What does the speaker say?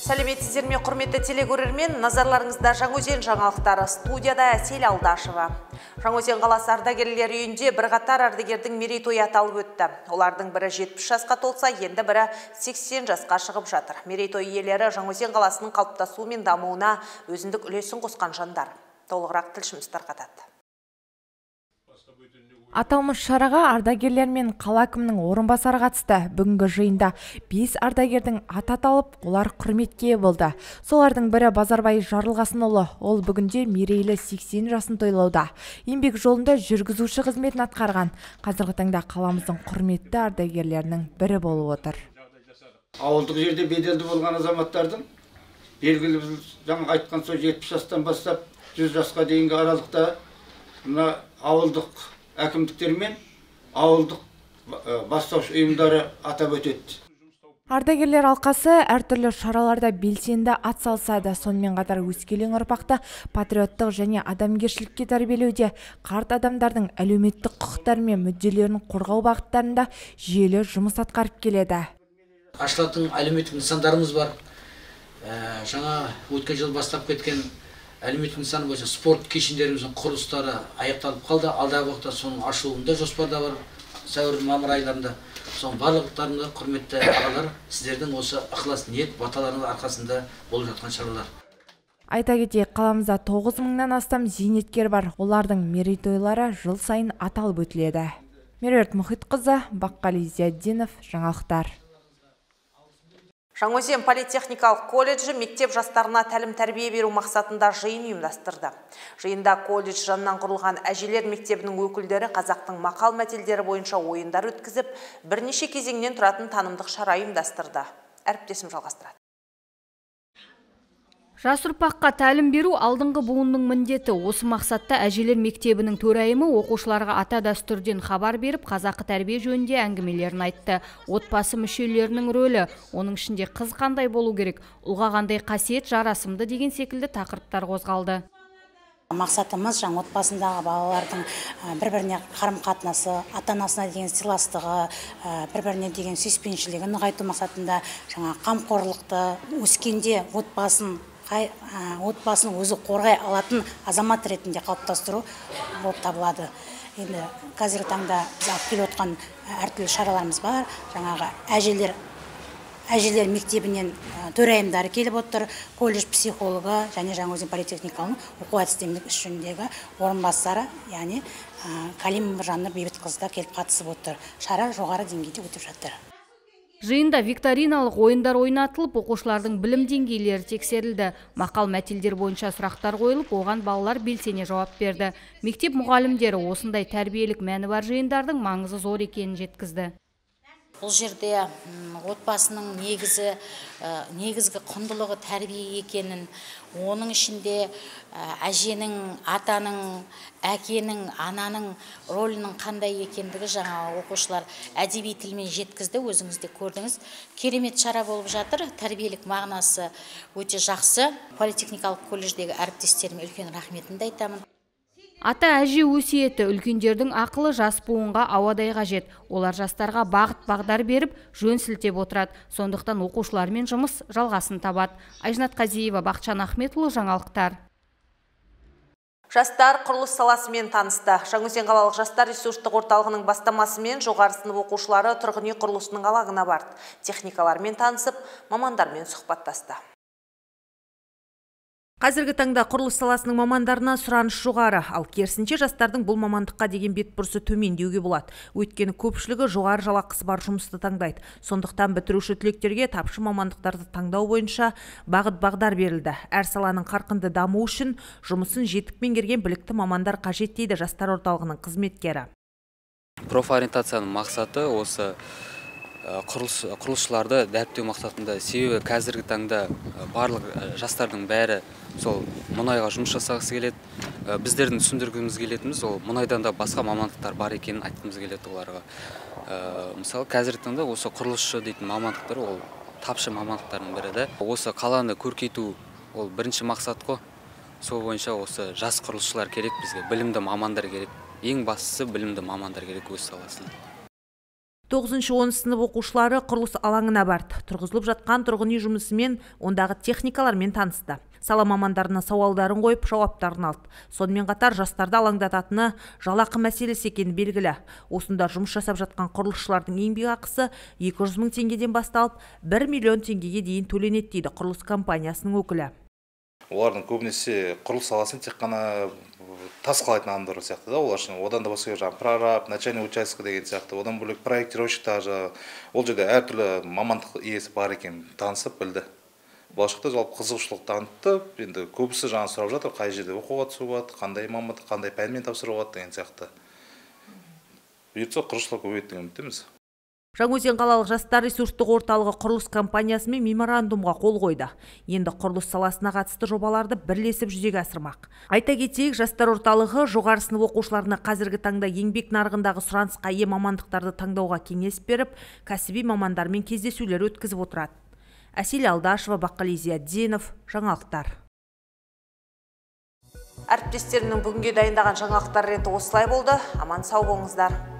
Сәлеметсіздер ме, құрметті телекөрермен, назарларыңызда Жаңаөзен жаңалықтары, студияда Әсел Алдашева. Жаңаөзен қаласы ардагерлер үйінде бірқатар ардагердің мерейтойы аталып өтті. Олардың бірі 70 жасқа толса, енді бірі 80 жасқа шығып жатыр. Мерейтой иелері Жаңаөзен қаласының қалыптасуы мен дамуына өзіндік үлесін қосқан жандар. Толығырақ тілшіміз тарқатады. Аталмыш шараға ардагерлер мен қала әкімінің орынбасары қатысты. Бүгінгі жиында 5 ардагердің аты аталып, олар құрметке ие болды. Солардың бірі Базарбай Жарылғасынұлы. Ол бүгінде мерейлі 80 жасын тойлауда. Еңбек жолында жүргізуші қызметін атқарған. Қазіргі таңда қаламыздың құрметті ардагерлерінің бірі болып отыр. Ауылдық жерде беделді болған азаматтардың белгілі жаңа айтқан сол 70 жастан бастап 100 жасқа дейінгі аралықта мына ауылдық әкімдіктер мен ауылдық бастауыш ұйымдары атап өтеді. Ардагерлер алқасы әртүрлі шараларда белсенді атсалысады. Сонымен қатар өскелең ұрпақты патриоттық және адамгершілікке тәрбиелеуде, қарт адамдардың әлеуметтік құқықтары мен мүдделерін қорғау бағыттарында жүйелі жұмыс атқарып келеді. Ашылатын әлеуметтік нысандарымыз бар. Жаңа өткен жыл бастап кеткен әлеуметтік нысаны бойынша спорт кешендеріміздің құрылыстары аяқталып қалды. Алдағы уақытта соның ашылуында жоспарда бар, сәуір-мамыр айларында. Соның барлықтарында құрметті ағалар, сіздердің осы ықылас ниет баталарының арқасында болып жатқан шаралар. Айта кетейік, қаламызда 9 мыңнан астам зейнеткер бар. Олардың мерейтойлары жыл сайын аталып өтіледі. Меруерт Мұхитқызы, Баққали Зияддинов, жаңалықтар. Жаңаөзен политехникалық колледжі мектеп жастарына тәлім-тәрбие беру мақсатында жиын ұйымдастырды. Жиында колледж жанынан құрылған әжелер мектебінің өкілдері қазақтың мақал-мәтелдері бойынша ойындар өткізіп, бірнеше кезеңнен тұратын танымдық шара ұйымдастырды. Әріптесім жалғастырады. Жас ұрпаққа тәлім беру алдыңғы буынның міндеті. Осы мақсатта әжелер мектебінің төрайымы оқушыларға ата дәстүрден хабар беріп, қазақы тәрбие жөнінде әңгімелерін айтты. Отбасы мүшелерінің рөлі, оның ішінде қыз қандай болу керек, ұлға қандай қасиет жарасымды деген секілді тақырыптар қозғалды. Мақсатымыз жаңа отбасындағы балалардың бір-біріне қарым-қатынасы, ата-анасына деген сыйластығы, бір-біріне деген сүйіспеншілігін нығайту мақсатында жаңа қамқорлықты, өскенде отбасын өзі қорғай алатын азамат ретінде қалыптастыру болып табылады. Енді қазіргі таңда біз алып келіп отқан әртүрлі шараларымыз бар. Жаңағы әжелер мектебінен төрайымдары келіп отыр, колледж психологы және Жаңаөзен политехникалық оқу әдістемелік іс жөніндегі орынбасары, яғни Калимова Жаннұр Бейбітқызы да келіп қатысып отыр. Шара жоғары деңгейде өтіп жатыр. Жиында викториналық ойындар ойнатылып, оқушылардың білім деңгейлері тексерілді. Мақал-мәтелдер бойынша сұрақтар қойылып, оған балалар белсене жауап берді. Мектеп мұғалімдері осындай тәрбиелік мәні бар жиындардың маңызы зор екенін жеткізді. Бұл жерде отбасының негізгі құндылығы тәрбие екенін, оның ішінде әженің, атаның, әкенің, ананың рөлінің қандай екендігі жаңа оқушылар әдеби тілмен жеткізді, өзіңіз де көрдіңіз. Керемет шара болып жатыр, тәрбиелік мағынасы өте жақсы. Политехникалық колледждегі әріптестеріме үлкен рахметімді айтамын. Ата әже өсиеті, үлкендердің ақылы жас буынға ауадай қажет. Олар жастарға бағыт-бағдар беріп, жөн сілтеп отырады. Сондықтан оқушылармен жұмыс жалғасын табады. Айжанат Қазиева, Бақытжан Ахметұлы, жаңалықтар. Жастар құрылыс саласымен танысты. Жаңаөзен қалалық жастар ресурстық орталығының бастамасымен жоғары сынып оқушылары тұрғын үй құрылысының алаңына барды. Техникалармен танысып, мамандармен сұхбаттасты. Қазіргі таңда құрылыс саласының мамандарына сұраныс жоғары, ал керісінше жастардың бұл мамандыққа деген бетбұрысы төмен деуге болады. Өйткені көпшілігі жоғары жалақысы бар жұмысты таңдайды. Сондықтан бітіруші түлектерге тапшы мамандықтарды таңдау бойынша бағыт-бағдар берілді. Әр саланың қарқынды дамуы үшін жұмысын жетік меңгерген білікті мамандар қажет дейді жастар орталығының қызметкері. Профориентацияның мақсаты осы құрылысшыларды дәріптеу мақсатында. Себебі қазіргі таңда барлық жастардың бәрі сол мұнайға жұмыс жасағысы келеді. Біздердің түсіндіргіміз келетіміз ол мұнайдан да басқа мамандықтар бар екенін айтқымыз келеді оларға. Мысалы қазіргі таңда осы құрылысшы дейтін мамандықтар ол тапшы мамандықтардың бірі. Осы қаланы көркейту ол бірінші мақсат қой. Сол бойынша осы жас құрылысшылар керек бізге, білімді мамандар керек. Ең бастысы білімді мамандар керек өз саласында. 9-10 сынып оқушылары құрылыс алаңына барды. Тұрғызылып жатқан тұрғын үй жұмысымен, ондағы техникалармен танысты. Сала мамандарына сауалдарын қойып, жауаптарын алды. Сонымен қатар жастарды алаңдататыны жалақы мәселесі екені белгілі. Осында жұмыс жасап жатқан құрылысшылардың еңбекақысы 200 мың теңгеден басталып, 1 миллион теңгеге дейін төленеді дейді құрылыс компаниясының өкілі. Олардың көбінесе құрылыс саласын тек қана тас қалайтын адамдар сияқты да, олар үшін одан да басқа жаңағы прораб, начальник участка деген сияқты, одан бөлек проектировщиктар жағы, ол жерде әртүрлі мамандық иесі бар екенін танысып білді. Болашақта жалпы қызығушылық танытты. Енді көбісі жаңа сұрап жатыр, қай жерде оқуға түсуге болады, қандай мамандық, қандай пәнмен тапсыруға болады деген сияқты. Бұйыртса құрылысшылар көбейеді деген үміттеміз. Жаңаөзен қалалық жастар ресурстық орталығы құрылыс компаниясымен меморандумға қол қойды. Енді құрылыс саласына қатысты жобаларды бірлесіп жүзеге асырмақ. Айта кетейік, жастар орталығы жоғары сынып оқушыларына қазіргі таңда еңбек нарығындағы сұранысқа ие мамандықтарды таңдауға кеңес беріп, кәсіби мамандармен кездесулер өткізіп отырады. Әсел Алдашева, Баққали Зияддинов, жаңалықтар. Әріптестерімнің бүгінге дайындаған жаңалықтар реті осылай болды. Аман сау болыңыздар.